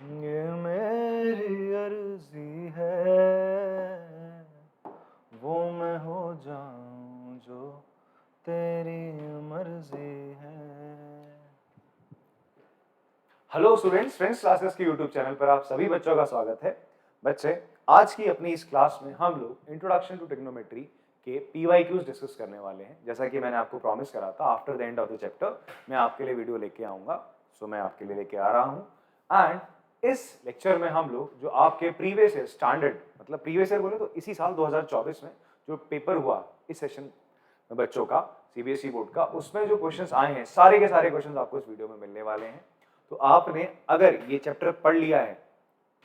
ये मेरी अर्जी है, वो मैं हो जाऊं जो तेरी मर्जी है। हेलो स्टूडेंट्स, फ्रेंड्स क्लासेस के यूट्यूब चैनल पर आप सभी बच्चों का स्वागत है। बच्चे, आज की अपनी इस क्लास में हम लोग इंट्रोडक्शन टू ट्रिग्नोमेट्री के PYQs डिस्कस करने वाले हैं। जैसा कि मैंने आपको प्रॉमिस करा था, after the end of the chapter मैं आपके लिए वीडियो लेके आऊंगा। सो मैं आपके लिए लेके आ रहा हूं। एंड इस लेक्चर में हम लोग जो आपके प्रीवियस ईयर स्टैंडर्ड, मतलब प्रीवियस ईयर बोले तो इसी साल 2024 में जो पेपर हुआ इस सेशन में बच्चों का, CBSE बोर्ड का, उसमें जो क्वेश्चंस आए हैं सारे के सारे क्वेश्चंस आपको इस वीडियो में मिलने वाले हैं। तो आपने अगर ये चैप्टर पढ़ लिया है,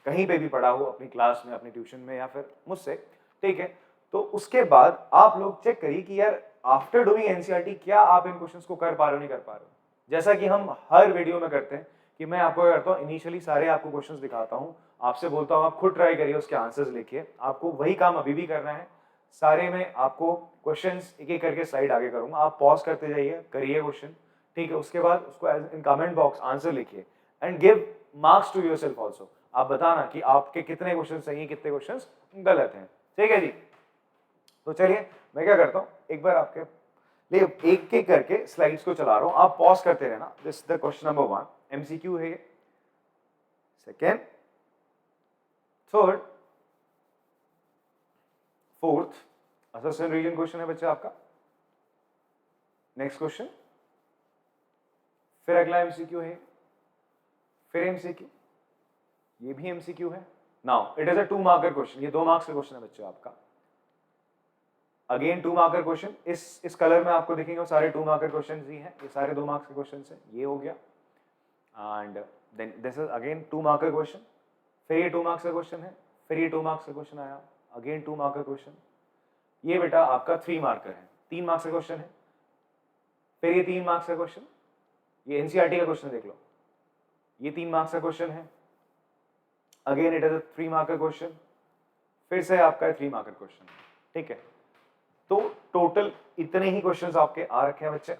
कहीं पे भी पढ़ा हो, अपनी क्लास में, अपनी ट्यूशन में या फिर मुझसे, ठीक है, तो उसके बाद आप लोग चेक करिए कि यार आफ्टर डूइंग एनसीईआरटी क्या आप इन क्वेश्चंस को कर पा रहे हो, नहीं कर पा रहे हो। जैसा कि हम हर वीडियो में करते हैं कि मैं आपको करता हूँ, इनिशियली सारे आपको क्वेश्चंस दिखाता हूँ, आपसे बोलता हूँ आप खुद ट्राई करिए, उसके आंसर्स लिखिए। आपको वही काम अभी भी करना है। सारे में आपको क्वेश्चंस एक एक करके स्लाइड आगे करूंगा, आप पॉज करते जाइए, करिए क्वेश्चन, ठीक है। उसके बाद उसको इन कमेंट बॉक्स आंसर लिखिए and give marks to yourself also. आप बताना कि आपके कितने क्वेश्चन सही हैं, कितने क्वेश्चंस गलत हैं, ठीक है जी। तो चलिए मैं क्या करता हूं, एक बार आपके लिए एक एक करके स्लाइड्स को चला रहा हूं, आप पॉज करते रहना। This the question number 1 MCQ है, सेकेंड, थर्ड, फोर्थ असेसमेंट रीजन क्वेश्चन है बच्चे आपका। नेक्स्ट क्वेश्चन, फिर अगला MCQ है, फिर MCQ, ये भी MCQ है। Now it is a 2 marker question, ये 2 मार्क्स का क्वेश्चन है बच्चों आपका। अगेन 2 मार्कर क्वेश्चन, इस कलर में आपको दिखेंगे वो सारे 2 मार्कर क्वेश्चन ही हैं, ये सारे 2 मार्क्स के क्वेश्चन हैं। ये हो गया and then this is again 2 marker question, फिर ये 2 मार्क्स का क्वेश्चन है, फिर ये 2 मार्क्स का क्वेश्चन आया, अगेन 2 मार्कर क्वेश्चन। ये बेटा आपका 3 मार्कर है, 3 मार्क्स का क्वेश्चन है, फिर ये 3 मार्क्स का क्वेश्चन, ये एनसीईआरटी का क्वेश्चन देख लो, ये 3 मार्क्स का क्वेश्चन है, again it is a 3 marker question, फिर से आपका 3 मार्कर क्वेश्चन, ठीक है। तो टोटल इतने ही क्वेश्चंस आपके आ रखे हैं बच्चे,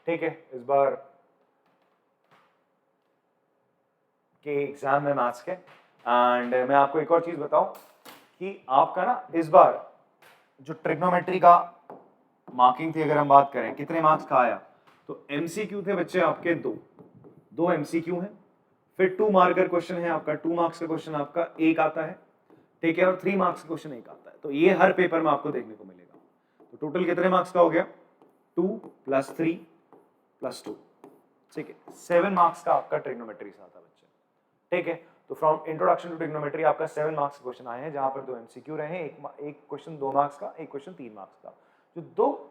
ठीक है, इस बार के एग्जाम में मैथ्स के। एंड मैं आपको एक और चीज बताऊं कि आपका ना इस बार जो ट्रिग्नोमेट्री का मार्किंग थी, अगर हम बात करें कितने मार्क्स का आया, तो MCQ थे बच्चे आपके दो MCQ हैं, फिर 2 मार्कर क्वेश्चन है आपका, 2 मार्क्स का क्वेश्चन आपका एक आता है, ठीक है, और 3 मार्क्स का क्वेश्चन एक आता है। तो ये हर पेपर में आपको देखने को मिलेगा। तो टोटल कितने मार्क्स का हो गया, 2 + 3 + 2, ठीक है, 7 मार्क्स का आपका ट्रिग्नोमेट्री से आता है बच्चे, ठीक है। तो फ्रॉम इंट्रोडक्शन टू ट्रिग्नोमेट्री आपका 7 मार्क्स क्वेश्चन आए हैं, जहां पर 2 MCQ रहे हैं, एक क्वेश्चन 2 मार्क्स का, एक क्वेश्चन 3 मार्क्स का। जो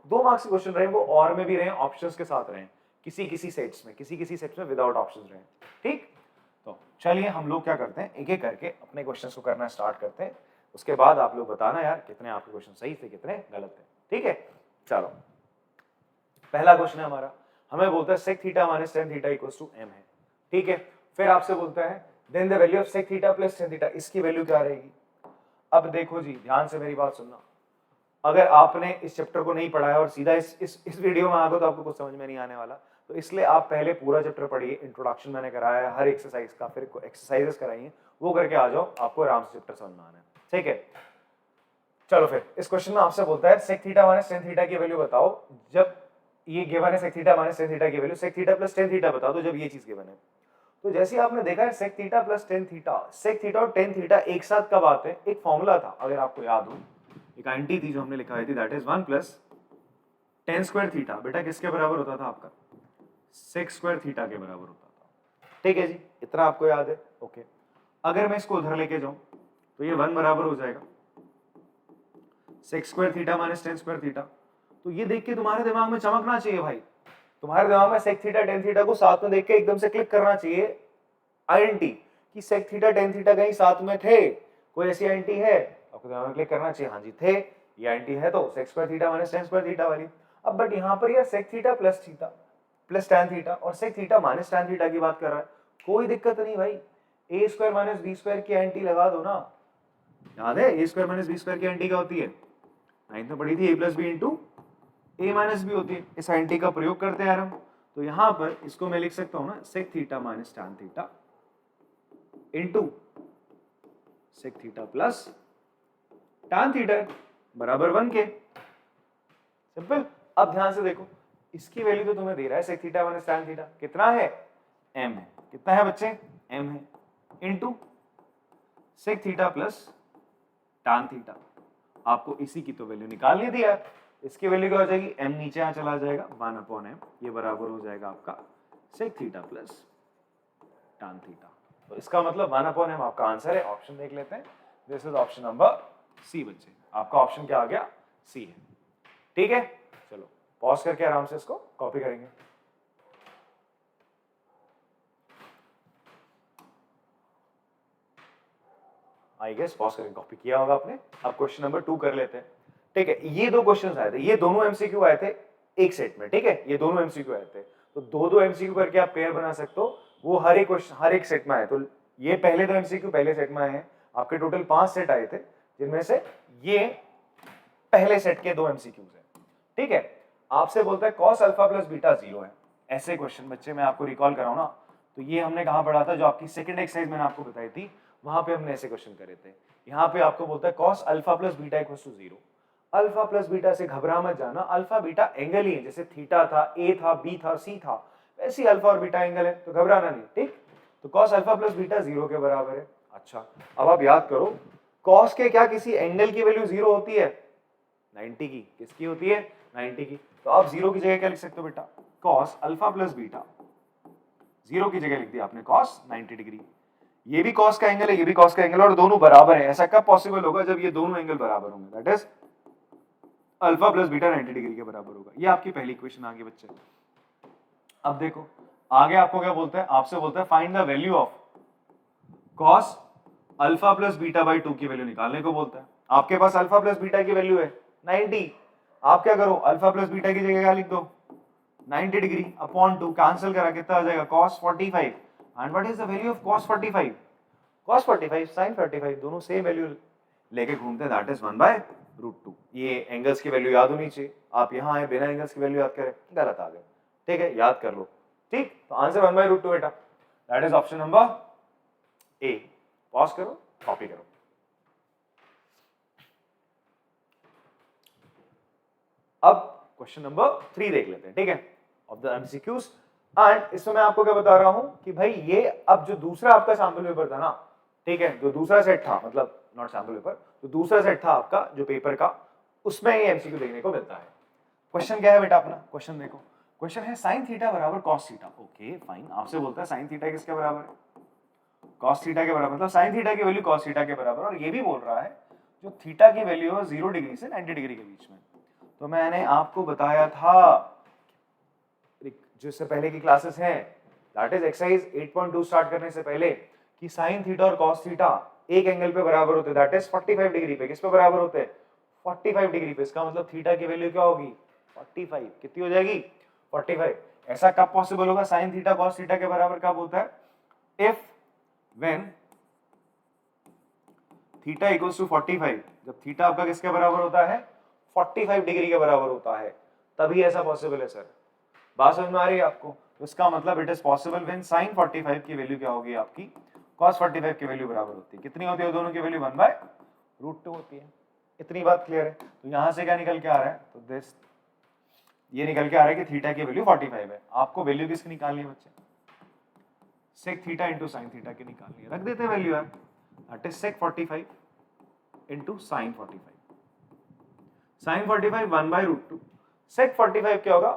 दो मार्क्स के क्वेश्चन रहे वो और में भी रहे, ऑप्शंस के साथ रहे, किसी सेट्स में विदाउट ऑप्शंस रहे, ठीक। तो चलिए हम लोग क्या करते हैं, एक एक करके अपने क्वेश्चंस को करना स्टार्ट करते हैं। उसके बाद आप लोग बताना यार कितने आपके क्वेश्चन सही थे, कितने गलत थे, ठीक है। चलो, पहला क्वेश्चन है हमारा, हमें बोलता है sec theta minus tan theta equals to m है, ठीक है। फिर आपसे बोलता है then the value of sec theta plus tan theta, इसकी वैल्यू क्या रहेगी। अब देखो जी, ध्यान से मेरी बात सुनना, अगर आपने इस चैप्टर को नहीं पढ़ा है और सीधा इस वीडियो में आ गए तो आपको कुछ समझ में नहीं आने वाला। तो इसलिए आप पहले पूरा चैप्टर पढ़िए, इंट्रोडक्शन मैंने कराया है हर एक्सरसाइज का, फिर एक्सरसाइजेस कराइए, वो करके आ जाओ, आपको आराम से चैप्टर समझ में आना है, ठीक है। चलो फिर इस क्वेश्चन में आपसे बोलता है sec theta minus tan theta की वैल्यू बताओ जब ये गिवन है, sec theta minus tan theta की value, sec theta plus tan theta बता दो जब ये चीज गिवन है। तो जैसे ही आपने देखा है sec theta plus tan theta, sec theta और tan थीटा एक साथ कब आते हैं, एक फॉर्मूला था अगर आपको याद हो, एक आंटी थी जो हमने लिखा थी, that is 1 + tan square theta, बेटा किसके बराबर होता था आपका, sec स्क्वायर थीटा के बराबर होता था, ठीक है जी, इतना आपको याद है, ओके। अगर मैं इसको उधर लेके जाऊं तो ये 1 बराबर हो जाएगा sec square theta minus tan square theta. तो ये देख के तुम्हारे दिमाग में चमकना चाहिए भाई, तुम्हारे दिमाग में sec थीटा tan थीटा को साथ में देख के एकदम से क्लिक करना चाहिए आईएनटी कि sec थीटा tan थीटा कहीं साथ में थे, कोई ऐसी आईएनटी है, आपको दिमाग में क्लिक करना चाहिए, हाँ जी थे, ये आईएनटी है तो sec square theta minus tan square theta वाली। अब बट यहाँ पर यार sec theta plus tan theta और sec theta minus tan theta की बात कर रहा है, कोई दिक्कत नहीं भाई, a square minus b square की आईएनटी लगा दो ना। याद है a square minus b square की आईएनटी क्या होती है, 9th में पढ़ी थी, a + b * a - b होती है। इस आईएनटी का प्रयोग करते हैं हम, तो यहां पर इसको मैं लिख सकता हूं ना sec theta minus tan theta into sec theta plus tan theta बराबर 1 के। सिंपल। अब ध्यान से देखो, इसकी वैल्यू तो तुम्हें दे रहा है sec theta minus tan theta, कितना है m है, कितना है बच्चे m है, into sec theta plus tan theta. आपको इसी की तो वैल्यू निकालनी थी यार, इसकी वैल्यू क्या हो जाएगी, m नीचे यहां चला जाएगा 1/m, ये बराबर हो जाएगा आपका sec theta plus tan theta. तो इसका मतलब 1/m आपका आंसर है। ऑप्शन देख लेते हैं, this is option number C बच्चे, आपका ऑप्शन क्या आ गया, सी है। ठीक है, चलो पॉज करके आराम से इसको कॉपी करेंगे। आई गेस पॉज करके कॉपी किया होगा आपने। अब क्वेश्चन नंबर 2 कर लेते हैं। ठीक है, ये दो क्वेश्चंस आए थे, ये दोनों एमसीक्यू आए थे एक सेट में। ठीक है, ये दोनों एमसीक्यू आए थे, तो दो दो एमसीक्यू करके आप पेयर बना सकते हो, वो हर एक क्वेश्चन हर एक सेट में आए। तो ये पहले दो एमसीक्यू पहले सेट में आए हैं, आपके टोटल 5 सेट आए थे, जिनमें से ये पहले सेट के दो एमसीक्यूज हैं। ठीक है, आपसे बोलता है cos अल्फा प्लस बीटा 0 है। ऐसे क्वेश्चन बच्चे मैं आपको रिकॉल कराऊं ना, तो ये हमने कहां पढ़ा था, जो आपकी सेकंड एक्सरसाइज मैंने आपको बताई थी, वहां पे हमने ऐसे क्वेश्चन करे थे। यहाँ पे आपको बोलता है cos alpha plus beta equals to 0। Alpha plus beta से घबरा मत जाना, अल्फा बीटा एंगल ही है, जैसे थीटा था, ए था, बी था, सी था, वैसे ही अल्फा और बीटा एंगल है, तो घबराना नहीं। ठीक, तो cos अल्फा प्लस बीटा 0 के बराबर है। अच्छा, अब आप याद करो, cos के क्या किसी एंगल की वैल्यू 0 होती है, 90 की। किसकी होती है, 90 की। तो आप 0 की जगह क्या लिख सकते हो बेटा, cos अल्फा प्लस बीटा, 0 की जगह लिख दिया आपने cos 90 डिग्री। ये भी cos का एंगल है, ये भी cos का एंगल है, और दोनों बराबर है। ऐसा कब पॉसिबल होगा, जब ये दोनों एंगल बराबर होंगे, that is alpha plus beta 90 degree के बराबर होगा। ये आपकी पहली इक्वेशन आ गई बच्चे। अब देखो आगे आपको क्या बोलता है, आपसे बोलता है find the value of cos alpha plus beta by 2 की वैल्यू निकालने को बोलता है। आपके पास अल्फा प्लस बीटा की वैल्यू है 90, आप क्या करो, अल्फा प्लस बीटा की जगह क्या लिख दो, 90 डिग्री अपॉन 2, कैंसिल करा कितना आ जाएगा, cos 45। And what is the value of cos 45, cos 45 sin 45, दोनों सेम वैल्यू लेके घूमते हैं, दैट इज 1/√2। ये एंगल्स की वैल्यू याद होनी चाहिए। आप यहां आए बिना एंगल्स की वैल्यू याद करें, गलत आ गए। ठीक है, याद कर लो। ठीक, तो आंसर 1/√2 बेटा, that is option number A. Pause करो, कॉपी करो। अब क्वेश्चन नंबर 3 देख लेते हैं। ठीक है, ऑफ द एमसीक्यूज। एंड इसमें मैं आपको क्या बता रहा हूं कि भाई ये अब जो दूसरा आपका सैंपल पेपर था ना, ठीक है, जो दूसरा सेट था, मतलब नॉट सैंपल पेपर, जो दूसरा सेट था आपका जो पेपर का, उसमें ये एमसीक्यू देखने को मिलता है। क्वेश्चन क्या है बेटा अपना, क्वेश्चन देखो, क्वेश्चन है साइन थीटा बराबर कॉस थीटा। ओके फाइन, आपसे बोलता है साइन थीटा किसके बराबर है, cos थीटा के बराबर, मतलब sin थीटा की वैल्यू cos थीटा के बराबर। और ये भी बोल रहा है जो थीटा की वैल्यू है 0 डिग्री से 90 डिग्री के बीच में। तो मैंने आपको बताया था जो इससे पहले की क्लासेस हैं, दैट इज एक्सरसाइज 8.2 स्टार्ट करने से पहले, कि sin थीटा और cos थीटा एक एंगल पे बराबर होते हैं, दैट इज 45 डिग्री पे। किस पे बराबर होते हैं, 45 डिग्री पे। इसका मतलब थीटा की वैल्यू क्या होगी, 45। कितनी हो जाएगी, 45। ऐसा कब पॉसिबल होगा, sin थीटा cos थीटा के बराबर कब होता है, if when theta equals to 45, जब थीटा आपका किसके बराबर होता है, 45 डिग्री के बराबर होता है, तभी ऐसा पॉसिबल है। सर बात समझ में आ रही है आपको, तो इसका मतलब it is possible when sin 45 की वैल्यू क्या होगी आपकी, cos 45 की वैल्यू बराबर होती है। कितनी होती है, दोनों की वैल्यू 1/√2 होती है। इतनी बात क्लियर है। तो यहां से क्या निकल के आ रहा है, तो दिस ये निकल के आ रहा है कि थीटा की वैल्यू 45 है। आपको वैल्यू किसकी निकालनी है बच्चे, sec theta into sine theta की निकालनी है। रख देते हैं वैल्यू यार, that is sec 45 into sine 45। Sine 45 1/√2, sec 45 क्या होगा,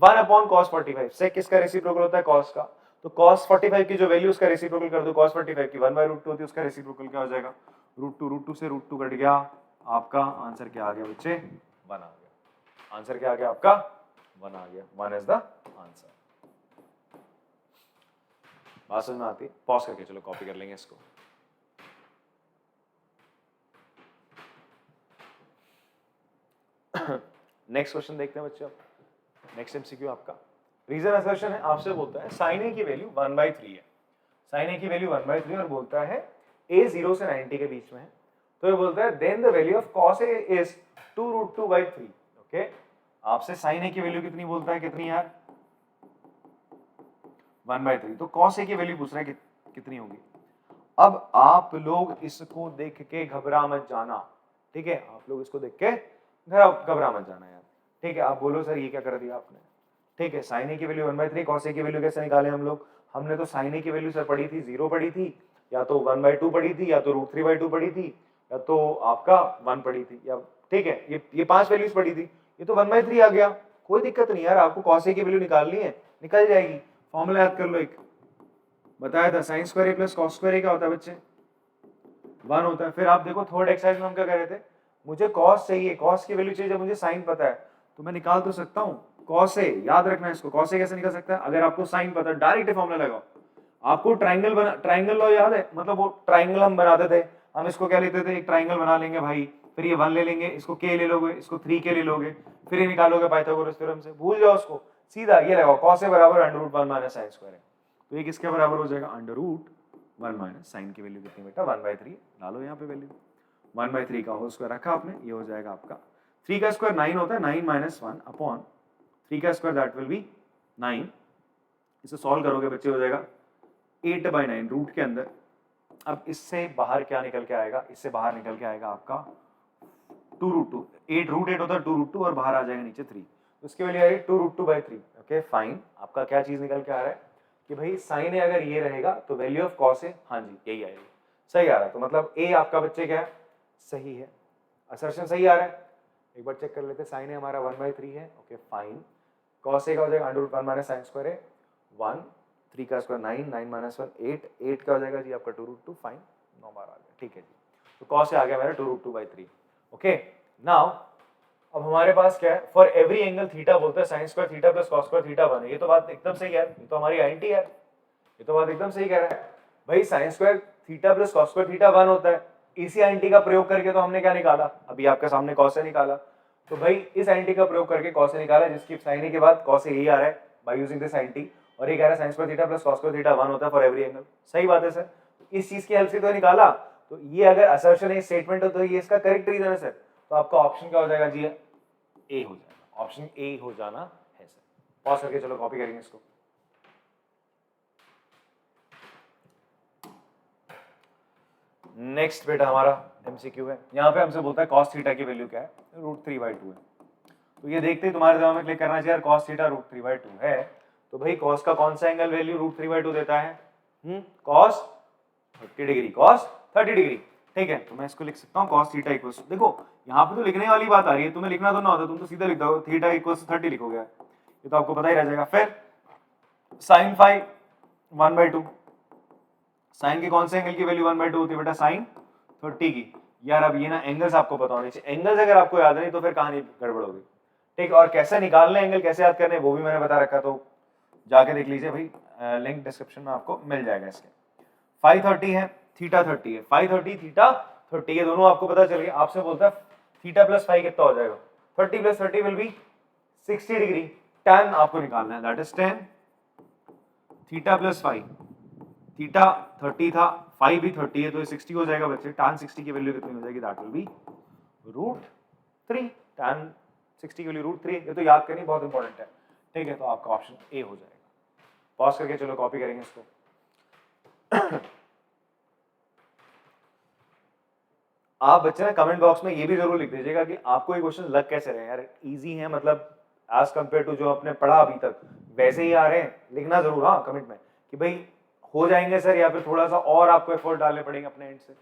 1 अपॉन cos 45। sec किसका रेसिप्रोकल होता है, cos का। तो cos 45 की जो वैल्यू उसका रेसिप्रोकल कर दो, cos 45 की 1/√2 होती है, उसका रेसिप्रोकल क्या हो जाएगा, √2 से √2 कट गया, आपका आंसर क्या आ गया बच्चे, 1 आ गया। आंसर क्या आ गया आपका, 1 आ गया। 1 इज द आंसर। बात समझ में आती है, पॉज करके चलो कॉपी कर लेंगे इसको। नेक्स्ट क्वेश्चन देखते हैं बच्चों। नेक्स्ट एमसीक्यू आपका रीजन असर्शन है। आपसे बोलता है साइन ए की वैल्यू 1/3 है, साइन ए की वैल्यू 1/3 और बोलता है ए 0 से 90 के बीच में है। तो ये बोलता है then the value of cos A is 2√2/3। Okay, आपसे साइन ए की वैल्यू कितनी बोलता है, कितनी यार, 1/3। तो cos ए की वैल्यू पूछ रहा है कितनी होगी। अब आप लोग इसको देख के घबरा मत जाना, ठीक है, आप लोग इसको देख के घबरा मत जाना यार, ठीक है। आप बोलो सर ये क्या कर दिया आपने, ठीक है। साइन ए की वैल्यू 1/3, कॉस ए की वैल्यू कैसे निकाले हम लोग, हमने तो साइन ए की वैल्यू सर पढ़ी थी 0 पढ़ी थी, या तो 1/2 पढ़ी थी, या तो √3/2 पढ़ी थी, या तो आपका 1 पढ़ी थी, या ठीक है ये 5 वैल्यूज पढ़ी थी, ये तो 1/3 आ गया, कोई दिक्कत नहीं यार। आपको कॉस ए की वैल्यू निकालनी है, निकल जाएगी। फॉर्मूला याद कर लो, एक बताया था, साइन स्क्वायर ए प्लस कॉस स्क्वायर ए क्या होता है बच्चे, 1 होता है। फिर आप देखो थर्ड एक्सरसाइज में हम क्या कर रहे थे, मुझे कॉस चाहिए, कॉस की वैल्यू चाहिए, जब मुझे साइन पता है तो मैं निकाल तो सकता हूँ कॉस ए, याद रखना है इसको, कॉस ए कैसे निकल सकता है, अगर आपको साइन पता है डायरेक्ट फॉर्मूला लगाओ। आपको ट्राइंगल लॉ याद है, मतलब वो ट्राइंगल हम बनाते थे, हम इसको क्या लेते थे, एक ट्राइंगल बना लेंगे भाई, फिर ये 1 ले लेंगे, इसको k ले लोगे, इसको 3k ले लोगे, फिर ये निकालोगे पाइथागोरस थ्योरम से, भूल जाओ उसको, सीधा ये लगाओ कॉस ए बराबर √1 - sin स्क्वायर है, तो ये किसके बराबर हो जाएगा, √1 - साइन की वैल्यू कितनी बेटा 1/3, डालो यहाँ पे वैल्यू 1/3 का होल स्क्वायर रखा आपने, ये हो जाएगा आपका 3 का स्क्वायर 9 होता है, 9 - 1 अपॉन 3 का स्क्वायर दैट विल बी 9, इसे सॉल्व करोगे बच्चे हो जाएगा 8/9 रूट के अंदर। अब इससे बाहर क्या निकल के आएगा, इससे बाहर निकल के आएगा आपका 2√2, 8 √8 होता है 2√2 और बाहर आ जाएगा नीचे 3, तो इसकी वैल्यू आ रही है 2√2/3। ओके फाइन, आपका क्या चीज निकल के आ रहा है कि भाई साइन ए अगर ये रहेगा तो वैल्यू ऑफ कॉस ए, हाँ जी यही आएगी, सही आ रहा है, तो मतलब ए आपका बच्चे क्या है, सही है, असर्शन सही आ रहा है। एक बार चेक कर लेते हैं, साइन ए हमारा 1/3 है, ओके फाइन, कॉस ए का हो जाएगा √1 - sin स्क्वायर ए 1, 3 का स्क्वायर 9, 9 - 1 8, 8 का हो जाएगा जी आपका 2√2, फाइन 9 बार आ गया, ठीक है जी, तो कॉस ए आ गया मेरा 2√2/3। ओके नाउ अब हमारे पास क्या है, फॉर एवरी एंगल थीटा बोलते हैं sine square theta plus cos square theta 1 है, ये तो बात एकदम सही है, ये तो हमारी आईएनटी है, ये तो बात एकदम सही कह रहा है भाई, sine square theta plus cos square theta 1 होता है, इसी आईएनटी का प्रयोग करके तो हमने क्या निकाला, अभी आपके सामने कॉस ए निकाला, तो भाई इस आईएनटी का प्रयोग करके कॉस ए निकाला, जिसकी साइन ए के बाद कॉस ए यही आ रहा है बाय यूजिंग दिस आईएनटी, और ये कह रहा है sine square theta plus cos square theta 1 होता है फॉर एवरी एंगल, सही बात है सर, इस चीज की हेल्प से तो निकाला, तो ये अगर असर्शन है स्टेटमेंट हो तो ये इसका करेक्ट रीजन है सर, तो आपका ऑप्शन क्या हो जाएगा जी, ए हो जाएगा, ऑप्शन ए हो जाना है सर। पॉज करके चलो कॉपी करेंगे इसको। नेक्स्ट बेटा हमारा एमसीक्यू है, यहाँ पे हमसे बोलता है cos थीटा की वैल्यू क्या है, √3/2 है, तो ये देखते ही तुम्हारे दिमाग में क्लिक करना चाहिए यार cos थीटा √3/2 है, तो भाई cos का कौन सा एंगल वैल्यू √3/2 देता है, cos 30 डिग्री, cos 30 डिग्री, ठीक है, तो मैं इसको लिख सकता हूँ cos थीटा इक्वल्स, देखो यहाँ पे तो लिखने वाली बात आ रही है, तुम्हें लिखना तो ना होता, तुम तो सीधा लिख दो थीटा इक्वल्स 30 लिखोगे, ये तो आपको पता ही रह जाएगा। फिर sin फाई 1/2, साइन के कौन से एंगल की वैल्यू 1/2 होती है बेटा, साइन 30 की, यार अब ये ना एंगल्स आपको पता होने चाहिए, एंगल्स अगर आपको याद नहीं तो फिर कहानी गड़बड़ होगी, ठीक, और कैसे निकालने एंगल कैसे याद करने वो भी मैंने बता रखा, तो जाके देख लीजिए भाई, लिंक डिस्क्रिप्शन में आपको मिल जाएगा इसके। फाई 30 है, थीटा 30 है, फाई 30 थीटा 30 है, दोनों आपको पता चल गया, आपसे बोलता है थीटा प्लस फाई कितना हो जाएगा, 30 + 30 विल बी 60 डिग्री, tan आपको निकालना है, that is tan theta plus phi, theta 30 था, फाई भी 30 है, तो ये 60 हो जाएगा बच्चे, tan 60 की वैल्यू कितनी हो जाएगी, दैट विल बी √3, tan 60 की वैल्यू √3, ये तो याद करनी बहुत इंपॉर्टेंट है, ठीक है, तो आपका ऑप्शन ए हो जाएगा। पॉज करके चलो कॉपी करेंगे इसको। आप बच्चे ना कमेंट बॉक्स में ये भी जरूर लिख दीजिएगा कि आपको ये क्वेश्चन लग कैसे रहे हैं यार, इजी है मतलब एज कंपेयर टू जो आपने पढ़ा अभी तक वैसे ही आ रहे हैं, लिखना जरूर हाँ कमेंट में कि भाई हो जाएंगे सर, या फिर थोड़ा सा और आपको एफर्ट डालने पड़ेंगे अपने एंड से,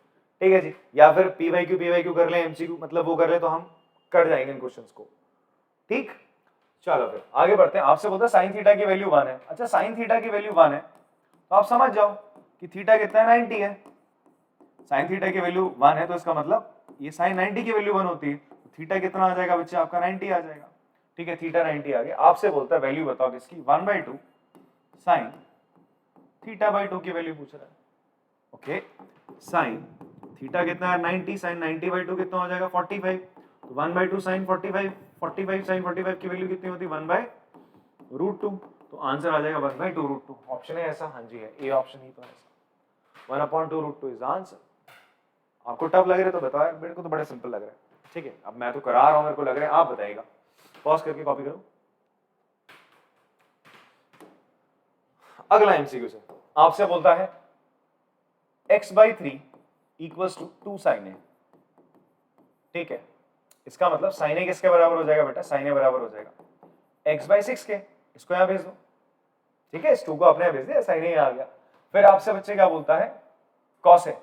ठीक है जी, या फिर पीवाईक्यू कर लें, एमसीक्यू मतलब वो कर लें, तो हम कर जाएंगे इन क्वेश्चंस को, ठीक। चलो फिर आगे बढ़ते हैं, आपसे बोलता है साइन थीटा की वैल्यू 1 है, अच्छा साइन थीटा की वैल्यू 1 है तो आप समझ जाओ कि थीटा कितना है, 90 है, साइन थीटा की वैल्यू 1 है तो इसका मतलब ये साइन 90 की वैल्यू 1 होती है, तो थीटा कितना आ जाएगा बच्चे आपका 90 आ जाएगा, ठीक है, थीटा 90 आ गया। आपसे बोलता है वैल्यू बताओ किसकी, 1/2 साइन थीटा/2 की वैल्यू पूछ रहा है, ओके, साइन थीटा कितना है 90, साइन 90/2 कितना हो जाएगा 45, तो 1/2 साइन 45, 45 साइन 45 की वैल्यू कितनी होती है 1/√2, तो आंसर आ जाएगा 1/2√2, ऑप्शन है ऐसा, हाँ जी है, ए ऑप्शन ही तो है ऐसा, 1/2√2 इज आंसर। आपको टफ लग रहा है तो बताओ यार, मेरे को तो बड़ा सिंपल लग रहा है, ठीक है, अब मैं तो करा रहा हूं, मेरे को लग रहा है, आप बताइएगा, पॉज करके कॉपी करो। अगला एमसीक्यू से आपसे बोलता है x/3 equals to 2 sin a। ठीक है, इसका मतलब sin a किसके बराबर हो जाएगा बेटा, sin a बराबर हो जाएगा x/6 के। इसको यहां भेज दो, ठीक है, इस 2 को आपने भेज दिया, sin a आ गया। फिर आपसे बच्चे क्या बोलता है, cos a।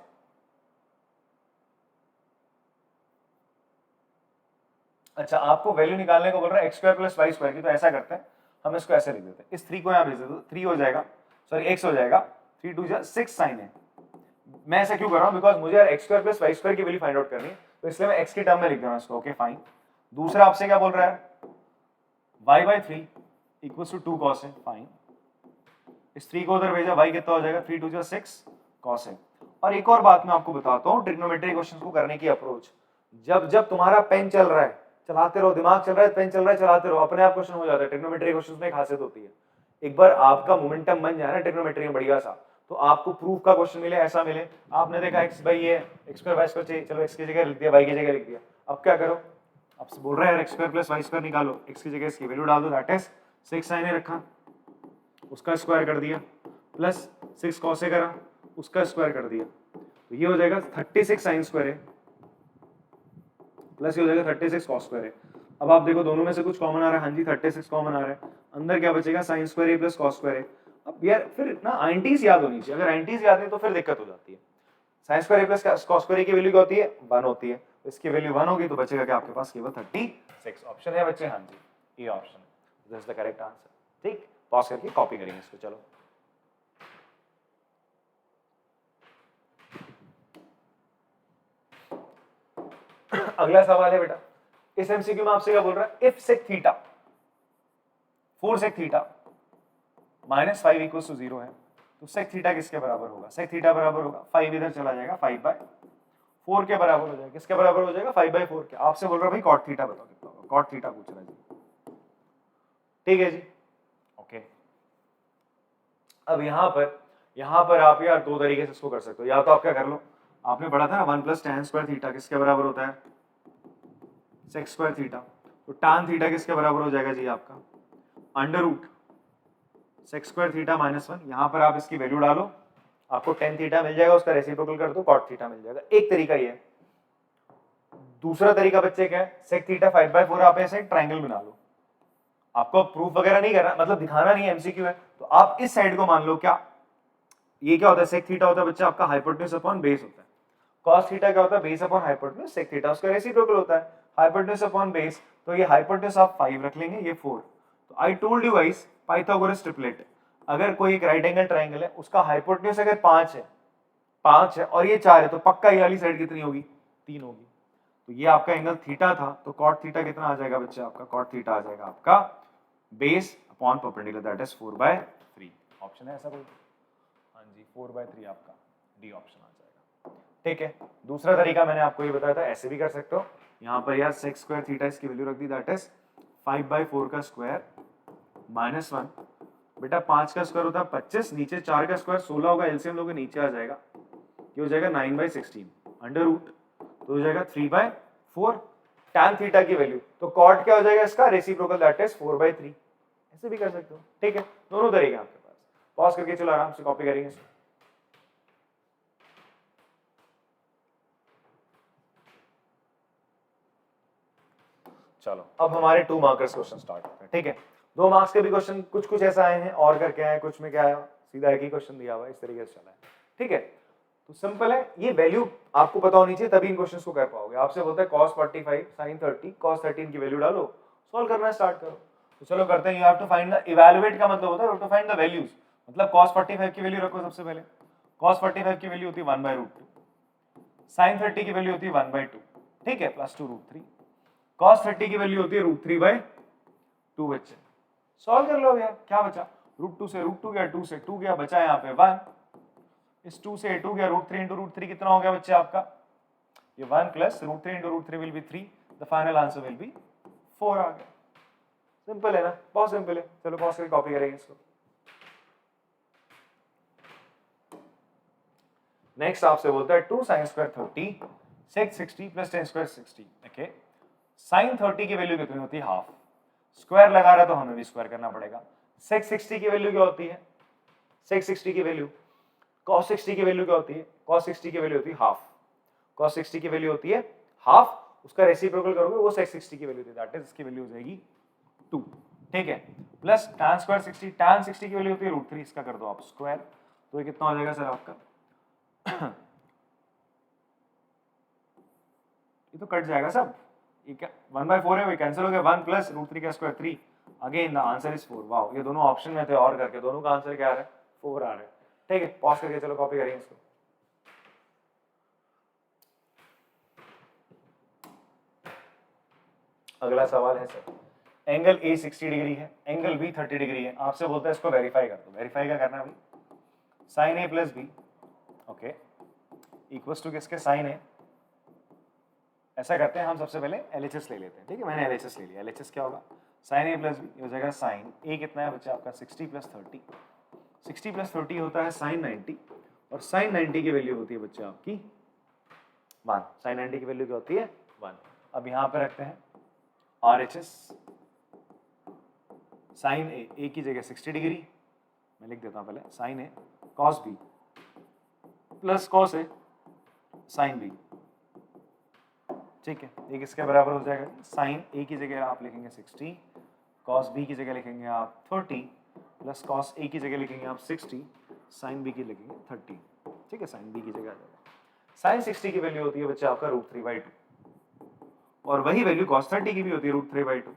अच्छा, आपको वैल्यू निकालने को बोल रहा है x² + y² की, तो ऐसा करते हैं, हम इसको ऐसे लिख देते हैं, इस 3 को यहां भेज देते हैं, 3 हो जाएगा, सॉरी x हो जाएगा 3 2 6 sin a। मैं ऐसा क्यों कर रहा हूं, बिकॉज मुझे यार x² + y² की वैल्यू फाइंड आउट करनी है, तो इसलिए मैं x की टर्म में लिख दे रहा हूं इसको। Okay fine. दूसरा आपसे क्या बोल रहा है, y/3 equals to 2 cos a। Fine, इस 3 को उधर भेजा, y कितना हो जाएगा 3 2 6 cos a। और एक और बात मैं आपको बताता हूं ट्रिग्नोमेट्री क्वेश्चंस को करने की अप्रोच, जब जब तुम्हारा पेन चल रहा है चलाते रहो, दिमाग चल रहा है, पेन चल रहा है चलाते रहो, अपने आप क्वेश्चन हो जाता है। ट्रिग्नोमेट्री क्वेश्चंस में एक खासियत होती है, एक बार आपका मोमेंटम बन जाए ना ट्रिग्नोमेट्री में बढ़िया सा, तो आपको प्रूफ का क्वेश्चन मिले, ऐसा मिले, आपने देखा x भाई ये x² y² चाहिए, चलो x की जगह लिख दिया, y की जगह लिख दिया। अब क्या करो, आपसे बोल रहा है यार x² + y² निकालो, x की जगह इसकी वैल्यू डाल दो, दैट इज 6 sin a रखा, उसका स्क्वायर कर दिया, प्लस 6 cos a करा, उसका स्क्वायर कर दिया, तो ये हो जाएगा 36 sin² a प्लस ये हो जाएगा 36 cos² a। अब आप देखो दोनों में से कुछ कॉमन आ रहा है, हाँ जी 36 कॉमन आ रहा है, अंदर क्या बचेगा sin² a + cos² a। अब यार फिर ना आइंटीज याद होनी चाहिए, अगर आइंटीज याद नहीं तो फिर दिक्कत हो जाती है। sin² a + cos² a की वैल्यू क्या होती है, 1 होती है, इसकी वैल्यू 1 होगी तो बचेगा क्या आपके पास, केवल 36। ऑप्शन है बच्चे, हाँ जी ये option, this is the correct answer. ठीक, पॉज करके कॉपी करेंगे इसको। चलो अगला सवाल है बेटा, इस एमसीक्यू में आपसे क्या बोल रहा है, if sec theta 4 sec theta -5 = 0 है, तो sec थीटा किसके बराबर होगा, sec थीटा बराबर होगा 5 इधर चला जाएगा 5/4 के बराबर हो जाएगा, किसके बराबर हो जाएगा 5/4 के। आपसे बोल रहा है भाई cot थीटा बताओ कितना होगा, cot थीटा पूछ रहा है जी, ठीक है जी। ओके, अब यहां पर आप यार दो तरीके से इसको कर सकते हो, या तो आप क्या कर लो, आपने पढ़ा था ना 1 + tan² थीटा किसके बराबर होता है, sec² थीटा, तो tan थीटा किसके बराबर हो जाएगा जी आपका √ sec² थीटा -1। यहां पर आप इसकी वैल्यू डालो, आपको tan थीटा मिल जाएगा, उसका रेसिप्रोकल कर दो cot थीटा मिल जाएगा। एक तरीका ये है। दूसरा तरीका बच्चे क्या है, sec थीटा 5/4 आप ऐसे ट्रायंगल बना लो, आपको प्रूफ वगैरह नहीं करना, मतलब दिखाना नहीं है, एमसीक्यू है, तो आप इस साइड को मान लो, क्या ये क्या होता है, sec थीटा होता है बच्चा आपका हाइपोटेन्यूज अपॉन बेस होता है, cos थीटा क्या होता है, base upon hypotenuse, sec theta उसका रेसिप्रोकल होता है, हाइपोटेन्यूज अपॉन बेस, तो ये हाइपोटेन्यूज आप 5 रख लेंगे, ये 4। तो I told you guys Pythagoras triplet, अगर कोई एक राइट एंगल ट्रायंगल है, उसका हाइपोटेन्यूज अगर 5 है और ये 4 है, तो पक्का ये वाली साइड कितनी होगी, 3 होगी। तो ये आपका एंगल थीटा था, तो cot थीटा कितना आ जाएगा बच्चे आपका, cot थीटा आ जाएगा आपका base upon perpendicular, that is 4/3। Option है ऐसा कोई, हाँ जी 4/3 आपका डी ऑप्शन आ जाएगा। ठीक है, दूसरा तरीका मैंने आपको ये बताया था, ऐसे भी कर सकते हो, यहाँ पर यार sec² थीटा इसकी वैल्यू रख दी, दैट इज 5/4 का स्क्वायर -1, बेटा 5 का स्क्वायर होता है 25, नीचे 4 का स्क्वायर 16 होगा, एलसीएम लोगे नीचे आ जाएगा, ये हो जाएगा 9/16 √ तो हो जाएगा 3/4 tan थीटा की वैल्यू, तो cot क्या हो जाएगा इसका रेसिप्रोकल, दैट इज 4/3। ऐसे भी कर सकते हो, ठीक है, दोनों तरीके आपके पास। पॉज करके चलो आराम से कॉपी करेंगे इसको। चलो अब हमारे 2 मार्कर्स क्वेश्चन स्टार्ट होते हैं, ठीक है। 2 मार्क्स के भी क्वेश्चन कुछ कुछ ऐसा आए हैं, और करके आए, कुछ में क्या है सीधा एक ही क्वेश्चन दिया हुआ है, इस तरीके से चला है, ठीक है। तो सिंपल है, ये वैल्यू आपको पता होनी चाहिए, तभी इन क्वेश्चंस को कर पाओगे। आपसे बोलता है cos 45 sin 30 cos 13 की वैल्यू डालो, सॉल्व करना स्टार्ट करो। तो चलो करते हैं, you have to find the evaluate का मतलब होता है you have to find the values, मतलब cos 45 की वैल्यू रखो सबसे पहले, cos 45 की वैल्यू होती है 1/√2, sin 30 की वैल्यू होती है 1/2, ठीक है, प्लस 2 √3, cos 30 की वैल्यू होती है √3/2 बच्चे। सॉल्व कर लो भैया, क्या बचा, √2 से √2 गया, 2 से 2 गया, बचा यहाँ पे 1, इस 2 से 2 गया, √3 × √3 कितना हो गया बच्चे आपका, ये 1 plus √3 × √3 will be 3, the final answer will be 4 आ गया। सिंपल है ना, बहुत सिंपल है। चलो पॉज करके कॉपी करेंगे इसको। नेक्स्ट आपसे बोलता है 2 sin² 30 sec 60 + tan² 60, okay. sin 30 की वैल्यू कितनी होती है, हाफ, स्क्वायर लगा रहा तो हमें भी स्क्वायर करना पड़ेगा। sec 60 की वैल्यू क्या होती है, sec 60 की वैल्यू cos 60 की वैल्यू क्या होती है? cos 60 की वैल्यू होती है हाफ। cos 60 की वैल्यू होती है हाफ, उसका रेसिप्रोकल करोगे वो sec 60 की वैल्यू होती है, दैट इज इसकी वैल्यू हो जाएगी 2, ठीक है। प्लस tan स्क्वायर 60, tan 60 की वैल्यू होती है √3, इसका कर दो आप स्क्वायर, तो ये कितना हो जाएगा सर आपका ये तो कट जाएगा सब, ये क्या 1/4 है, वो कैंसिल हो गया, 1 प्लस √3 का square 3, again the answer is 4। Wow, ये दोनों ऑप्शन में थे और करके दोनों का आंसर क्या आ रहा है? 4 आ रहा है, ठीक है। पॉज करके चलो कॉपी करेंगे इसको। अगला सवाल है सर, एंगल ए 60 डिग्री है, एंगल बी 30 डिग्री है, आपसे बोलता है इसको वेरीफाई कर दो। वेरीफाई क्या करना है भाई? Sine A plus B, okay, equals to किसके? Sine A. ऐसा करते हैं हम, सबसे पहले LHS ले लेते हैं, ठीक है। मैंने LHS ले लिया। LHS क्या होगा? साइन ए प्लस बी हो जाएगा साइन ए, कितना है बच्चा आपका? 60 प्लस 30, 60 प्लस 30 होता है साइन 90, और साइन 90 की वैल्यू होती है बच्चा आपकी 1। साइन 90 की वैल्यू क्या होती है? 1। अब यहाँ पे रखते हैं RHS, साइन ए की जगह 60 डिग्री, मैं लिख देता हूँ पहले, sign A cos B plus cos A sine B, ठीक है। ये किसके बराबर हो जाएगा? साइन ए की जगह आप लिखेंगे 60, कॉस बी की जगह लिखेंगे आप 30, प्लस कॉस ए की जगह लिखेंगे आप 60, साइन बी की लिखेंगे 30, ठीक है। साइन बी की जगह आ जाएगा। साइन 60 की वैल्यू होती है बच्चा आपका √3/2, और वही वैल्यू cos 30 की भी होती है √3/2।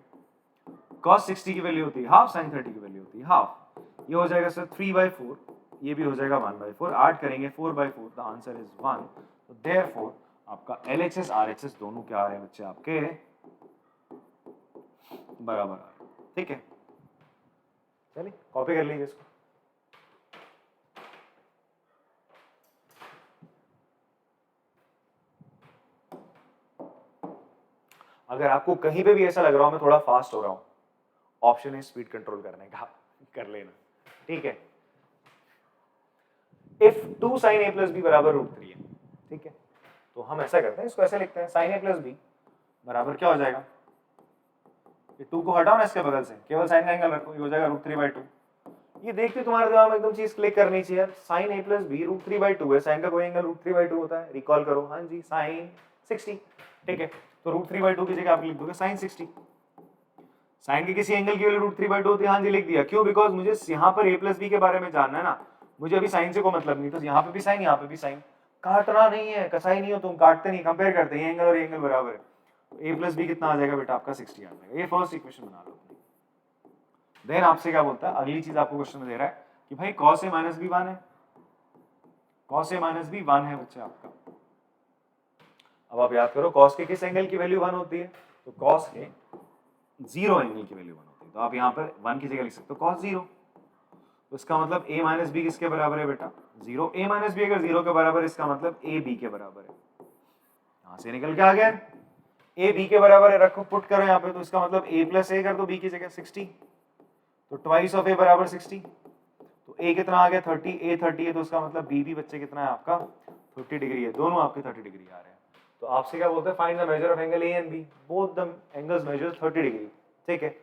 cos 60 की वैल्यू होती है हाफ, साइन 30 की वैल्यू होती है हाफ। ये हो जाएगा सर 3/4, ये भी हो जाएगा 1/4, ऐड करेंगे 4/4, द आंसर इज 1। तो देयरफॉर आपका LHS RHS दोनों क्या आ रहे हैं बच्चे आपके? बराबर आ रहे हैं, ठीक है। चलिए कॉपी कर लीजिए इसको। अगर आपको कहीं पे भी ऐसा लग रहा हो मैं थोड़ा फास्ट हो रहा हूं, ऑप्शन है स्पीड कंट्रोल करने का, कर लेना, ठीक है। If 2 sin a plus B बराबर √3 है, ठीक है, तो हम ऐसा करते हैं, इसको ऐसे लिखते हैं, sin a प्लस बी बराबर क्या हो जाएगा? ये 2 को हटाओ ना इसके बगल से, केवल साइन का एंगल रखो, ये हो जाएगा √3/2। ये देखते तुम्हारे दिमाग में एकदम चीज क्लिक करनी चाहिए, साइन a प्लस बी √3/2 है, साइन का कोई एंगल √3/2 होता है, रिकॉल करो, हाँ जी, साइन 60, ठीक है। तो √3/2 की जगह आप लिख दोगे साइन 60। साइन के किसी एंगल की वैल्यू √3/2 होती है, हाँ जी लिख दिया। क्यों? बिकॉज मुझे यहाँ पर a प्लस बी के बारे में जानना है ना, मुझे अभी साइन से कोई मतलब नहीं, तो यहाँ पे भी साइन, यहाँ पे भी साइन, काटना नहीं है, कसाई नहीं हो तुम, काटते नहीं, कंपेयर करते हैं, एंगल और एंगल बराबर है, तो a प्लस बी कितना आ जाएगा बेटा आपका? 60 आ जाएगा। ये फर्स्ट इक्वेशन बना लो। देन आपसे क्या बोलता है, अगली चीज आपको क्वेश्चन में दे रहा है कि भाई cos a माइनस बी 1 है, cos a माइनस बी 1 है बच्चा आपका। अब आप याद करो cos के किस एंगल की वैल्यू 1 होती है? तो cos के 0 एंगल की वैल्यू 1 होती है, तो आप यहाँ पर 1 की जगह लिख सकते हो cos 0। तो इसका मतलब a माइनस बी किसके बराबर है बेटा? 0। a माइनस बी अगर 0 के बराबर है, इसका मतलब a b के बराबर है। यहाँ से निकल के आ गया, a b के बराबर है, रखो पुट करो यहाँ पे, तो इसका मतलब a प्लस a कर दो b की जगह 60, तो ट्वाइस ऑफ a बराबर 60, तो a कितना आ गया? 30, a 30 है, तो उसका मतलब b भी बच्चे कितना है आपका? 30 डिग्री है, दोनों आपके 30 डिग्री आ रहे हैं। तो आपसे क्या बोलते हैं? Find the measure of angle a and b, both the angles measure 30 degree, ठीक है।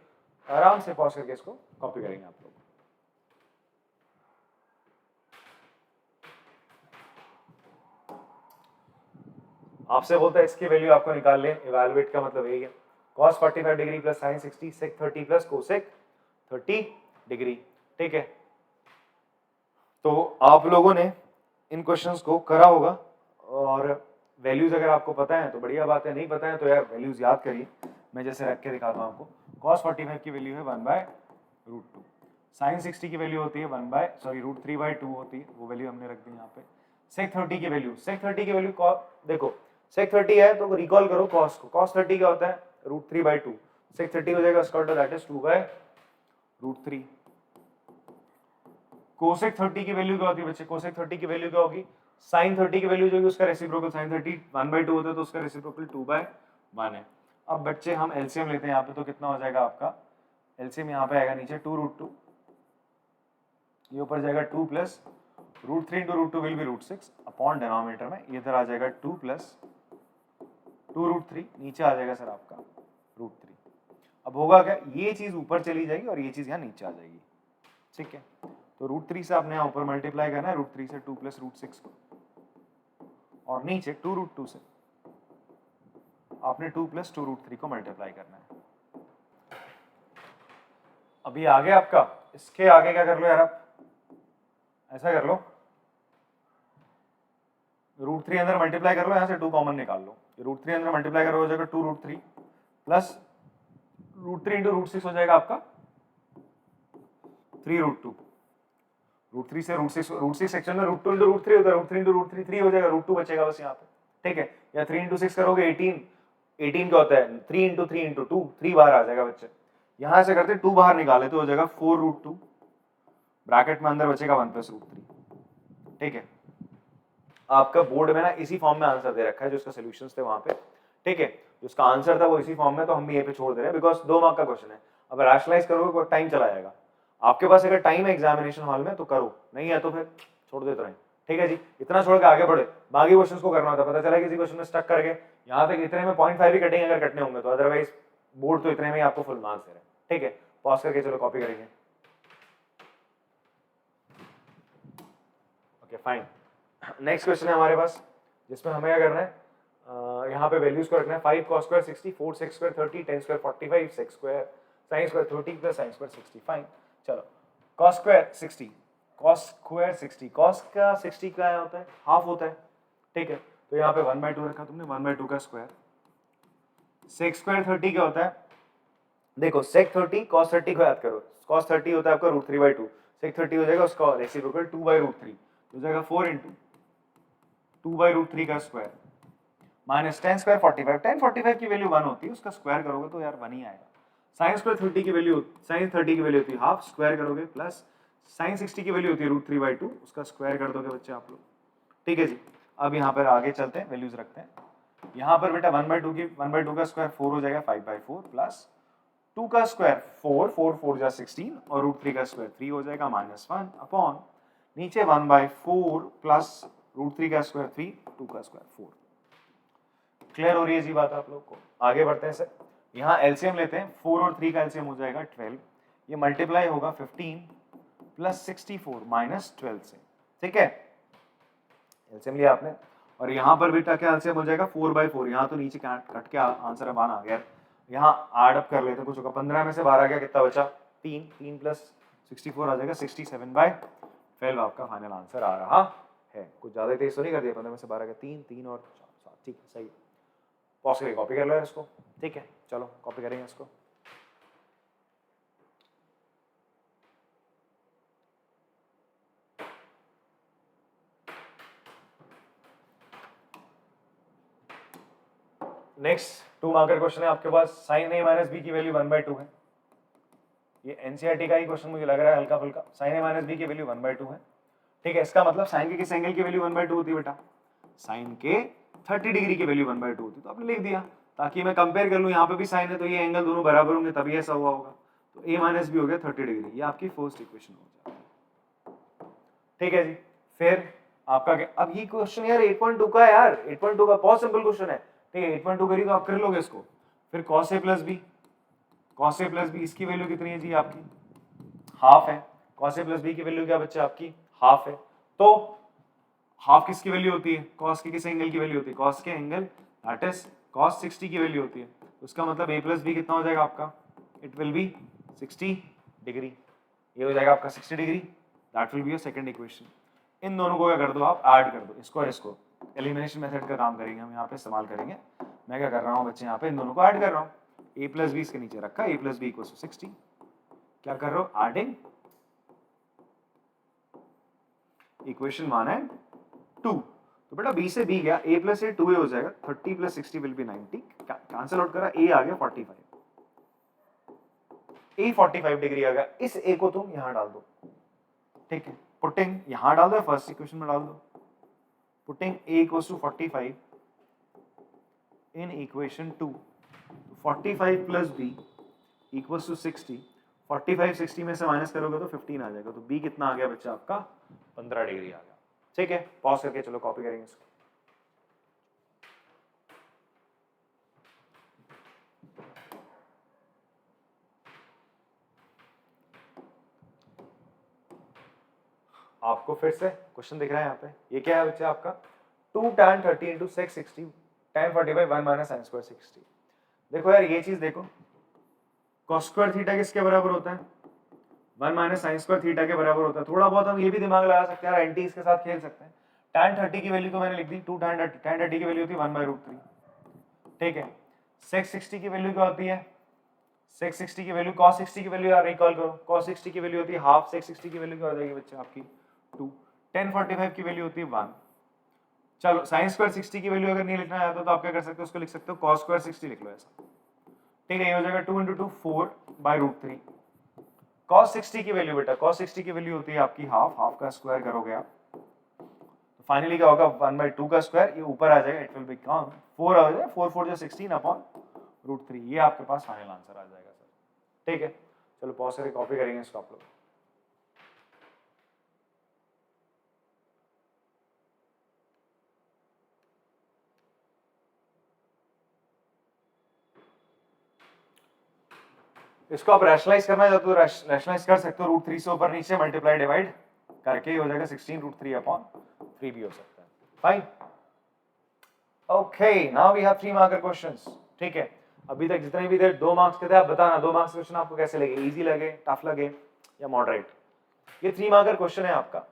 आराम से पॉज करके इसको कॉपी करेंगे आप लोग। आपसे बोलता है इसकी वैल्यू आपको निकाल लें, इवैल्यूएट का मतलब यही है, cos 45 degree plus sin 60 sec 30 plus cosec 30 degree, ठीक है। तो आप लोगों ने इन क्वेश्चंस को करा होगा, और वैल्यूज अगर आपको पता है तो बढ़िया बात है, नहीं पता है तो यार वैल्यूज याद करिए। मैं जैसे रख के दिखाता हूँ आपको, cos 45 की वैल्यू है 1/√2, sin 60 की वैल्यू होती है √3/2 होती है, वो वैल्यू हमने रख दी यहाँ पे। sec 30 की वैल्यू, sec 30 की वैल्यू देखो sec 30 है तो रिकॉल करो cos को, cos 30 क्या होता है? √3/2, sec 30 हो जाएगा स्क्वायर दैट इज 2/√3। cosec 30 की वैल्यू क्या होती है बच्चे? cosec 30 की वैल्यू क्या होगी? sin 30 की वैल्यू जो होगी उसका रेसिप्रोकल sin 30 1/2 होता है, तो उसका रेसिप्रोकल 2/1 है। अब बच्चे हम एलसीएम लेते हैं यहाँ पे, तो कितना हो जाएगा आपका? एलसीएम यहाँ पे आएगा नीचे 2√2, ये ऊपर जाएगा 2 plus √3 into √2 will be √6 upon denominator में, ये इधर आ जाएगा 2 प्लस 2√3, नीचे आ जाएगा सर आपका √3। अब होगा क्या? ये चीज ऊपर चली जाएगी और ये चीज यहाँ नीचे आ जाएगी, ठीक है। तो √3 से आपने यहाँ ऊपर मल्टीप्लाई करना है √3 से 2 + √6 को, और नीचे 2√2 से आपने 2 + 2√3 को मल्टीप्लाई करना है। अभी आगे आपका, इसके आगे क्या कर लो यार, आप ऐसा कर लो, √3 अंदर मल्टीप्लाई कर लो, यहाँ से 2 कॉमन निकाल लो, √3 अंदर मल्टीप्लाई करो हो जाएगा 2√3 प्लस √3 × √6 हो जाएगा आपका 3√2। √3 से √6 सेक्शन में √2 × √3 होता है, √3 × √3 3 हो जाएगा, √2 बचेगा बस यहाँ पे, ठीक है। या 3 × 6 करोगे 18 क्या होता है, 3 × 3 × 2, 3 बाहर आ जाएगा बच्चे। यहाँ से करते 2 बाहर निकाले तो हो जाएगा 4√2, ब्रैकेट में अंदर बचेगा 1 + √3, ठीक है। आपका बोर्ड में ना इसी फॉर्म में आंसर दे रखा है, जो इसका सॉल्यूशंस थे वहां पे, ठीक है। जो इसका आंसर था वो इसी फॉर्म में, तो हम भी ये पे छोड़ दे रहे हैं बिकॉज 2 मार्क का क्वेश्चन है। अब रैशनलाइज करोगे तो टाइम चला जाएगा। आपके पास अगर टाइम है एग्जामिनेशन हॉल में तो करो, नहीं है तो फिर छोड़ देते रहे, ठीक है जी। इतना छोड़ के आगे बढ़े, बाकी क्वेश्चंस को करना होता है, पता चला किसी क्वेश्चन में स्टक कर गए, यहाँ तक इतने में 0.5 ही कटेंगे अगर कटने होंगे तो, अदरवाइज बोर्ड तो इतने में ही आपको फुल मार्क्स दे रहे हैं, ठीक है। पॉज करके चलो कॉपी करेंगे, ओके फाइन। नेक्स्ट क्वेश्चन है हमारे पास, जिसमें हमें क्या करना है, यहाँ पे वैल्यूज को रखना है। 5 cos square 60, 4 sec square 30, 10 square 45, sec square sin square 30 plus sin square 60, fine. चलो cos square 60, cos square 60, cos का 60 क्या होता है, हाफ होता है, ठीक है। तो यहाँ पे 1/2 रखा तुमने, 1/2 का स्क्वायर। sec square 30 क्या होता है, देखो sec 30 cos 30 को याद करो, cos 30 होता है आपका √3/2, sec 30 हो जाएगा उसका रेसिप्रोकल 2/√3, हो जाएगा 4 × 2/√3 का स्क्वायर माइनस 10 स्क्वायर 45, 10 45 की वैल्यू 1 होती है, उसका स्क्वायर करोगे तो यार 1 ही आएगा। sin स्क्वायर 30 की वैल्यू, sin 30 की वैल्यू होती है हाफ, स्क्वायर करोगे, प्लस sin 60 की वैल्यू होती है √3/2, उसका स्क्वायर कर दोगे बच्चे आप लोग, ठीक है जी। अब यहाँ पर आगे चलते हैं, वैल्यूज रखते हैं। यहाँ पर बेटा 1/2 का स्क्वायर 4 हो जाएगा 5/4 प्लस 2 का स्क्वायर 4, 4 4 जा 16 और √3 का स्क्वायर 3 हो जाएगा -1 अपॉन नीचे 1/4 प्लस √3 का स्क्वायर 3, 2 का स्क्वायर 4। क्लियर हो रही है जी बात आप लोग को? आगे बढ़ते हैं सर। यहाँ एलसीएम लेते हैं, 4 और 3 का एलसीएम हो जाएगा 12, ये मल्टीप्लाई होगा 15 प्लस 64 माइनस 12 से, ठीक है। एलसीएम लिया आपने, और यहाँ पर बेटा क्या एलसीएम हो जाएगा 4/4, यहाँ तो नीचे कट के आंसर अब आ गया, यहाँ ऐड अप कर लेते, कुछ होगा 15 में से 12 गया, कितना बचा 3, 3 प्लस 64 आ जाएगा 67/12, आपका फाइनल आंसर आ रहा है। कुछ ज्यादा तेज तो नहीं कर दिया, 15 में से 12 गया 3, 3 और 7, ठीक है सही। पॉज करके कॉपी कर लो इसको, ठीक है। चलो कॉपी करेंगे इसको। नेक्स्ट 2 मार्कर क्वेश्चन है आपके पास, sin a माइनस बी की वैल्यू 1/2 है। ये एनसीईआरटी का ही क्वेश्चन मुझे लग रहा है हल्का फुल्का। sin a माइनस बी की वैल्यू 1/2 है, ठीक है। इसका मतलब साइन के किस एंगल की वैल्यू 1/2 होती है बेटा, साइन के 30 डिग्री की वैल्यू 1/2 होती है, तो आपने लिख दिया ताकि मैं कंपेयर कर लूं, यहाँ पे भी साइन है तो ये एंगल दोनों बराबर होंगे तभी ऐसा हुआ होगा, तो a माइनस बी हो गया 30 डिग्री, ये आपकी फर्स्ट इक्वेशन हो जाएगी, ठीक है जी। फिर आपका क्या, अब ये क्वेश्चन यार 8.2 का है यार, 8.2 का बहुत सिंपल क्वेश्चन है, ठीक है। 8.2 करी तो आप कर लोगे इसको। फिर cos a प्लस बी, इसकी वैल्यू कितनी है जी आपकी, हाफ है। cos a प्लस बी की वैल्यू क्या बच्चे आपकी, हाफ है। तो हाफ किसकी वैल्यू होती है, cos के किस एंगल की वैल्यू होती है, cos के एंगल, दैट इज cos 60 की वैल्यू होती है। उसका मतलब a प्लस बी कितना हो जाएगा आपका, इट विल बी 60 डिग्री, ये हो जाएगा आपका 60 degree, that will be your second equation. इन दोनों को क्या कर दो आप, ऐड कर दो, इसको और इसको, एलिमिनेशन मेथड का काम करेंगे हम यहाँ पे, इस्तेमाल करेंगे। मैं क्या कर रहा हूँ बच्चे, यहाँ पे इन दोनों को ऐड कर रहा हूँ, a प्लस बी इसके नीचे रखा, a plus B equal to 60, क्या कर रहे हो, एडिंग इक्वेशन 1 एंड 2, तो बेटा b से b गया, a प्लस ए 2a हो जाएगा, 30 plus 60 will be 90, cancel out करा, a आ गया 45, a 45 डिग्री आ गया, इस a को तुम यहां डाल दो, ठीक है। पुटिंग यहां डाल दो, फर्स्ट इक्वेशन में डाल दो, putting a equals to 45 in equation 2, 45 plus b equals to 60, 45 60 में से माइनस करोगे तो 15 आ जाएगा, तो b कितना आ गया बच्चा आपका, 15 डिग्री आ गया, ठीक है। पॉज करके चलो कॉपी करेंगे इसको। आपको फिर से क्वेश्चन दिख रहा है यहाँ पे, ये क्या है बच्चे आपका 2 tan 30 into sec 60 tan 45 1 minus sine square 60। देखो यार ये चीज देखो, कॉस स्क्वायर थीटा किसके बराबर होता है 1 माइनस साइन स्क्वायर थीटा के बराबर होता है। थोड़ा बहुत हम ये भी दिमाग लगा सकते हैं यार, एंटी इसके साथ खेल सकते हैं। tan 30 की वैल्यू तो मैंने लिख दी 2 tan 30 की वैल्यू होती है 1/√3, ठीक है। सेक 60 की वैल्यू क्या होती है, सेक 60 की वैल्यू cos 60 की वैल्यू यार रिकॉल करो, cos 60 की वैल्यू होती है हाफ, सेक 60 की वैल्यू क्या हो जाएगी बच्चे आपकी 2, tan 45 की वैल्यू होती है 1। चलो साइन स्क्वायर 60 की वैल्यू अगर नहीं लिखना आता तो आप क्या कर सकते हो, उसको लिख सकते हो cos स्क्वायर 60 लिख लो ऐसा, ठीक है। ये हो जाएगा 2 × 2 4/√3। cos 60 की वैल्यू बेटा, cos 60 की वैल्यू होती है आपकी हाफ, हाफ का स्क्वायर करोगे आप तो फाइनली क्या होगा 1/2 का स्क्वायर, ये ऊपर आ जाएगा, इट विल बिकम 4 आ जाएगा, 4 4 जो 16/√3, ये आपके पास फाइनल आंसर आ जाएगा सर, ठीक है। चलो पॉज करके कॉपी करेंगे इसको आप लोग। इसको आप रैशनलाइज करना चाहते हो रैशनलाइज कर सकते हो, √3 से ऊपर नीचे मल्टीप्लाई डिवाइड करके हो जाएगा 16√3/3 भी हो सकता है, fine. Okay now we have 3 marker questions, ठीक है। अभी तक जितने भी थे 2 मार्क्स के थे, आप बताना 2 मार्क्स क्वेश्चन आपको कैसे लगे, इजी लगे, टफ लगे या मॉडरेट। ये 3 मार्कर क्वेश्चन है आपका,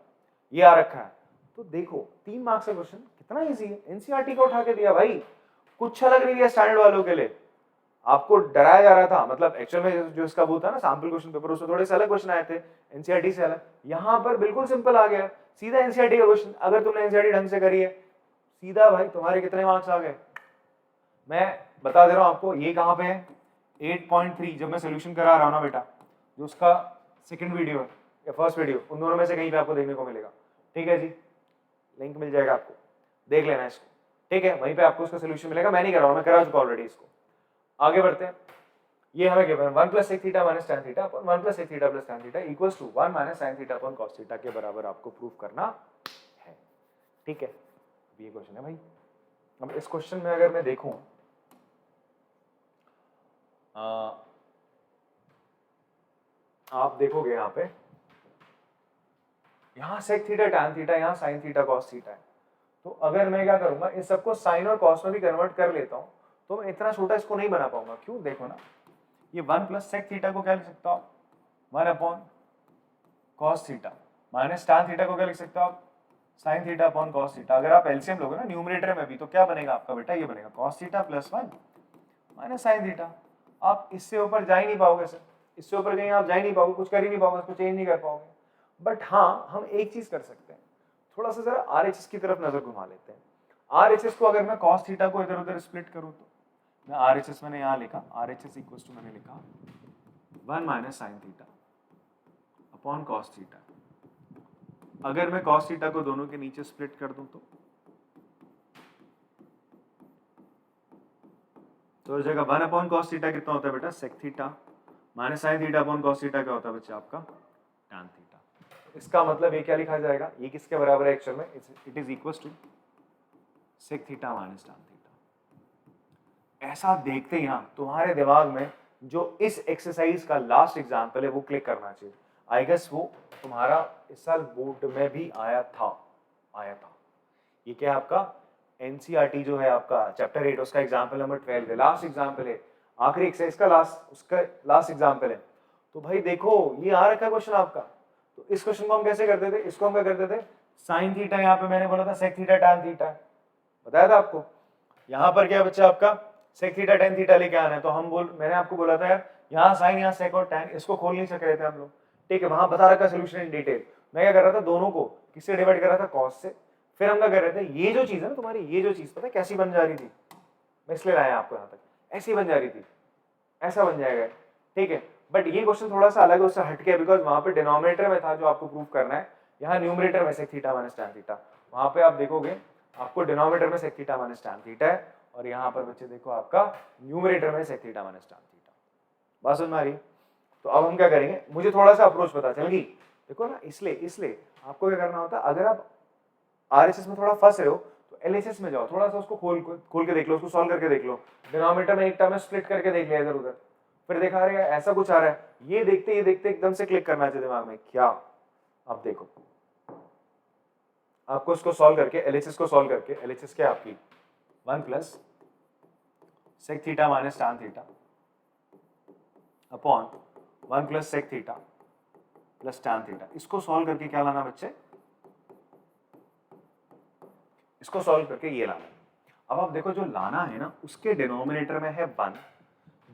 ये आ रखा है तो देखो 3 मार्क्स का क्वेश्चन कितना इजी है, एनसीईआरटी को उठा के दिया भाई, कुछ अलग नहीं दिया स्टैंडर्ड वालों के लिए। आपको डराया जा रहा था, मतलब एक्चुअल में जो इसका वो था ना सैंपल क्वेश्चन पेपर, उसमें थोड़े से अलग क्वेश्चन आए थे एनसीईआरटी से अलग, यहाँ पर बिल्कुल सिंपल आ गया, सीधा एनसीईआरटी का क्वेश्चन। अगर तुमने एनसीईआरटी ढंग से करी है सीधा भाई तुम्हारे कितने मार्क्स आ गए, मैं बता दे रहा हूं आपको। ये कहाँ पे है 8.3, जब मैं सोल्यूशन करा रहा हूँ ना बेटा, जो उसका सेकंड वीडियो है या फर्स्ट वीडियो, उन दोनों में से कहीं पे आपको देखने को मिलेगा, ठीक है जी, लिंक मिल जाएगा आपको, देख लेना इसको, ठीक है। वहीं पे आपको उसका सोल्यूशन मिलेगा, मैं नहीं कर रहा हूँ, मैं करा चुका ऑलरेडी इसको। आगे बढ़ते हैं, ये हमें given 1 + sec theta - tan theta upon 1 + sec theta + tan theta equals to 1 - sin theta upon cos theta के बराबर आपको प्रूव करना है, ठीक है। ये क्वेश्चन है भाई। अब इस क्वेश्चन में अगर मैं देखूं आप देखोगे यहाँ पे, यहाँ sec थीटा tan थीटा, यहाँ sin थीटा cos थीटा है, तो अगर मैं क्या करूंगा इन सबको sin और cos में भी कन्वर्ट कर लेता हूँ तो मैं इतना छोटा इसको नहीं बना पाऊंगा, क्यों देखो ना, ये 1 + sec थीटा को क्या लिख सकता हूँ 1/cos theta minus tan theta को क्या लिख सकते हो आप sin थीटा cos थीटा। अगर आप एलसीएम लोगे ना न्यूमरेटर में भी तो क्या बनेगा आपका बेटा, ये बनेगा cos theta + 1 minus sin theta. आप इससे ऊपर जा ही नहीं पाओगे सर, इससे ऊपर कहीं आप जा ही नहीं पाओगे, कुछ कर ही नहीं पाओगे, इसको चेंज नहीं कर पाओगे। बट हाँ हम एक चीज कर सकते हैं, थोड़ा सा जरा RHS की तरफ नजर घुमा लेते हैं। RHS को अगर मैं cos थीटा को इधर उधर स्प्लिट करूँ तो मैं RHS मैंने यहाँ लिखा, RHS इक्वल्स टू मैंने लिखा 1 - sin theta upon cos theta. अगर मैं cos थीटा को दोनों के नीचे स्प्लिट कर दूं तो हो जाएगा 1/cos थीटा कितना होता है बेटा sec theta minus sin theta upon cos theta क्या होता है बच्चा आपका tan थीटा। इसका मतलब ये क्या लिखा जाएगा, ये किसके बराबर है एक्चुअल में, it is equals to sec theta minus tan theta. ऐसा देखते ही ना तुम्हारे दिमाग में जो इस एक्सरसाइज का लास्ट एग्जांपल है वो क्लिक करना चाहिए। आई गेस वो तुम्हारा इस साल बोर्ड में भी आया था। ये क्या है आपका एनसीईआरटी जो है आपका चैप्टर 8 उसका एग्जांपल नंबर 12 है, लास्ट एग्जांपल है, आखिरी एक्सरसाइज का लास्ट एग्जांपल है। तो भाई देखो ये आ रखा क्वेश्चन आपका, तो इस क्वेश्चन को हम कैसे करते थे, इसको हम क्या करते थे sin थीटा, यहाँ पे मैंने बोला था sec थीटा tan थीटा बताया था आपको, यहाँ पर क्या बच्चा आपका sec थीटा tan थीटा लेके आना है, तो मैंने आपको बोला था यार यहाँ sin यहाँ sec और tan, इसको खोल नहीं सक रहे थे हम लोग, ठीक है। वहां बता रखा सोल्यूशन इन डिटेल, मैं क्या कर रहा था दोनों को किससे डिवाइड कर रहा था cos से, फिर हम क्या कर रहे थे ये जो चीज है ना तुम्हारी, ये जो चीज पता है कैसी बन जा रही थी, मैं इसलिए लाया आपको यहाँ तक, ऐसी बन जा रही थी, ऐसा बन जाएगा, ठीक है। बट ये क्वेश्चन थोड़ा सा अलग है उससे हटके, बिकॉज वहां पे डिनोमिनेटर में था जो आपको प्रूव करना है, यहाँ न्यूमरेटर में sec theta minus tan theta, वहां पे आप देखोगे आपको डिनोमिनेटर में sec theta minus tan theta है और यहाँ पर बच्चे देखो आपका न्यूमरेटर में sec theta minus tan theta. बात समझ में आ रही? तो अब हम क्या करेंगे, मुझे थोड़ा सा अप्रोच पता चल गई, देखो ना, इसलिए आपको क्या करना होता है, अगर आप RHS में थोड़ा फंस रहे हो तो LHS में जाओ, थोड़ा सा उसको खोल के देख लो, उसको सॉल्व करके देख लो, डिनोमिनेटर में एक टर्म में स्प्लिट करके देख लिया इधर उधर, फिर देखा रहे ऐसा कुछ आ रहा है, ये देखते एकदम से क्लिक करना चाहिए दिमाग में क्या। अब देखो आपको इसको सॉल्व करके LHS को सॉल्व करके LHS क्या आपकी 1 plus sec theta minus tan theta upon 1 plus sec theta plus tan theta, इसको सॉल्व करके क्या लाना बच्चे, इसको सॉल्व करके ये लाना। अब आप देखो जो लाना है ना उसके डिनोमिनेटर में है 1,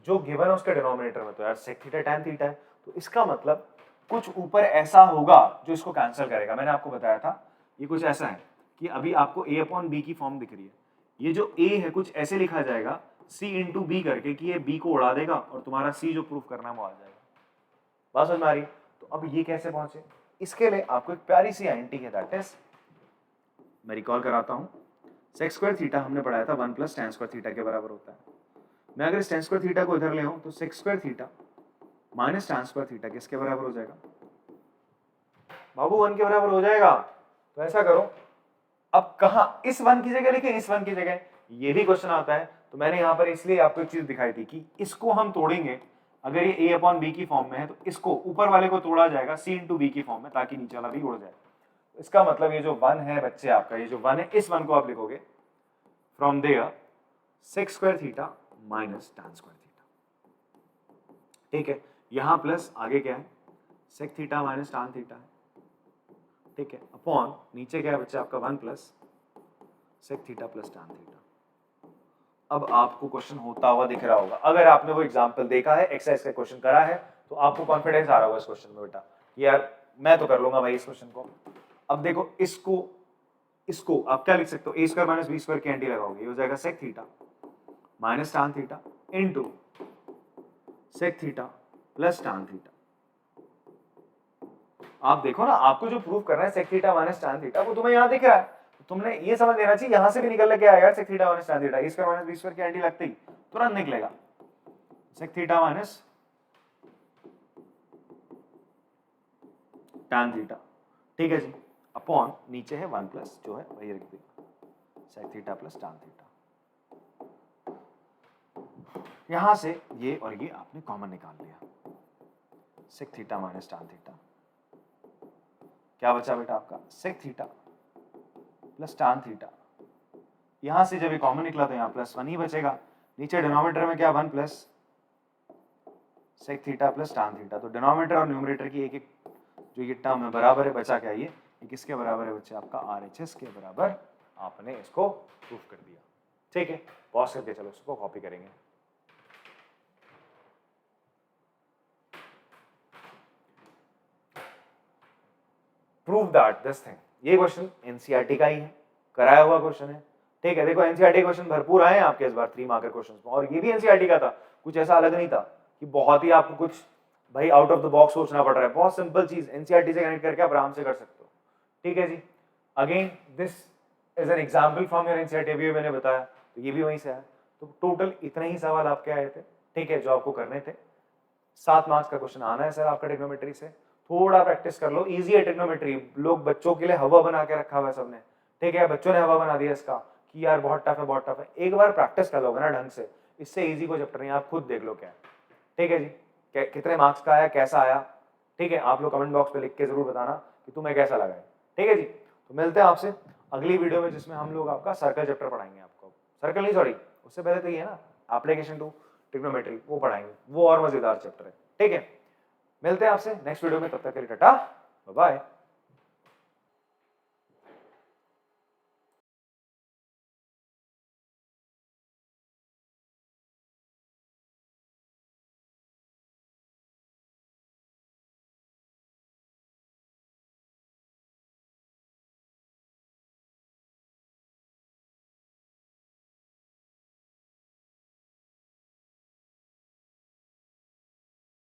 जो गिवन है उसके डिनोमिनेटर में तो यार सेक थीटा टैन थीटा है, तो इसका मतलब कुछ ऊपर ऐसा होगा जो इसको कैंसिल करेगा। मैंने आपको बताया था ये कुछ ऐसा है कि अभी आपको a अपॉन बी की फॉर्म दिख रही है, ये जो a है कुछ ऐसे लिखा जाएगा c इंटू बी करके कि ये b को उड़ा देगा और तुम्हारा c जो प्रूफ करना है वो आ जाएगा। बात समझ में आ रही? तो अब ये कैसे पहुंचे, इसके लिए आपको एक प्यारी सी आइडेंटिटी है, दैट इज, मैं रिकॉल कराता हूं, सेक स्क्वायर थीटा हमने पढ़ाया था 1 प्लस टैन स्क्वायर थीटा के बराबर होता है। मैं अगर इस टैन स्क्वायर थीटा को इधर ले आऊं तो sec square theta minus tan square theta किसके बराबर हो जाएगा बाबू, 1 के बराबर हो जाएगा। तो ऐसा करो, अब कहां इस 1 की जगह लिखे, इस 1 की जगह, ये भी क्वेश्चन आता है। तो मैंने यहां पर इसलिए आपको एक चीज दिखाई थी कि इसको हम तोड़ेंगे, अगर ये a अपॉन बी की फॉर्म में है तो इसको ऊपर वाले को तोड़ा जाएगा c इंटू बी की फॉर्म में, ताकि नीचे वाला भी उड़ जाए। इसका मतलब ये जो 1 है बच्चे आपका, ये जो 1 है इस 1 को आप लिखोगे from there sec square theta minus tan square theta, ठीक है। यहां प्लस आगे क्या है, sec theta minus tan theta है, ठीक है, अपॉन नीचे क्या है बच्चे आपका 1 plus sec theta plus tan theta. अब आपको क्वेश्चन होता हुआ दिख रहा होगा, अगर आपने वो एग्जांपल देखा है, एक्सरसाइज का क्वेश्चन करा है, तो आपको कॉन्फिडेंस आ रहा होगा इस क्वेश्चन में बेटा कि यार मैं तो कर लूंगा भाई इस क्वेश्चन को। अब देखो इसको आप क्या लिख सकते हो, a square minus B square की एंटी लगाओगे, ये हो जाएगा sec theta minus tan theta into sec theta plus tan theta. आप देखो ना, आपको जो प्रूफ करना है sec theta minus tan theta वो तुम्हें यहां दिख रहा है, तुमने ये समझ लेना चाहिए यहां से भी निकल के आएगा sec theta minus tan theta, a square minus B square की एंटी लगते ही तुरंत निकलेगा sec theta minus tan theta, ठीक है जी, अपॉन नीचे है 1 प्लस जो है वही रख देगा sec theta plus tan theta. यहां से ये और ये आपने कॉमन निकाल लिया, sec theta minus tan theta, क्या बचा बेटा आपका sec theta plus tan theta. यहां से जब ये कॉमन निकला तो यहां प्लस 1 ही बचेगा, नीचे डिनोमिनेटर में क्या 1 plus sec theta plus tan theta, तो डिनोमिनेटर और न्यूमरेटर की एक एक जो ये टर्म है बराबर है, बचा क्या ये किसके बराबर है बच्चे आपका RHS के बराबर, आपने इसको प्रूफ कर दिया, ठीक है। पॉज करके चलो इसको कॉपी करेंगे। प्रूव दैट दिस थिंग, ये क्वेश्चन एनसीईआरटी का ही है, कराया हुआ क्वेश्चन है, ठीक है। देखो एनसीईआरटी क्वेश्चन भरपूर आए हैं आपके इस बार 3 मार्कर क्वेश्चन में, और ये भी एनसीईआरटी का था, कुछ ऐसा अलग नहीं था कि बहुत ही आपको कुछ भाई आउट ऑफ द बॉक्स सोचना पड़ रहा है, बहुत सिंपल चीज एनसीईआरटी से कनेक्ट करके आप आराम से कर सकते हो, ठीक है जी। Again this is an example from your NCERT, अभी मैंने बताया तो ये भी वहीं से है। तो टोटल इतने ही सवाल आपके आए थे, ठीक है, जो आपको करने थे। 7 मार्क्स का क्वेश्चन आना है सर आपका ट्रिग्नोमेट्री से, थोड़ा प्रैक्टिस कर लो, इजी है ट्रिग्नोमेट्री, लोग बच्चों के लिए हवा बना के रखा हुआ है सबने, ठीक है, बच्चों ने हवा बना दिया इसका कि यार बहुत टफ है बहुत टफ है। एक बार प्रैक्टिस कर लोगे ना ढंग से, इससे इजी कोई चैप्टर नहीं, आप खुद देख लो क्या है, ठीक है जी। कितने मार्क्स का आया, कैसा आया, ठीक है, आप लोग कमेंट बॉक्स पे लिख के जरूर बताना कि तुम्हें कैसा लगा है, ठीक है जी। तो मिलते हैं आपसे अगली वीडियो में, जिसमें हम लोग आपका सर्कल चैप्टर पढ़ाएंगे, आपको सर्कल नहीं सॉरी उससे पहले तो ये है ना एप्लीकेशन टू ट्रिग्नोमेट्री, वो पढ़ाएंगे, वो और मजेदार चैप्टर है, ठीक है। मिलते हैं आपसे नेक्स्ट वीडियो में, तब तक के लिए टाटा बाय बाय।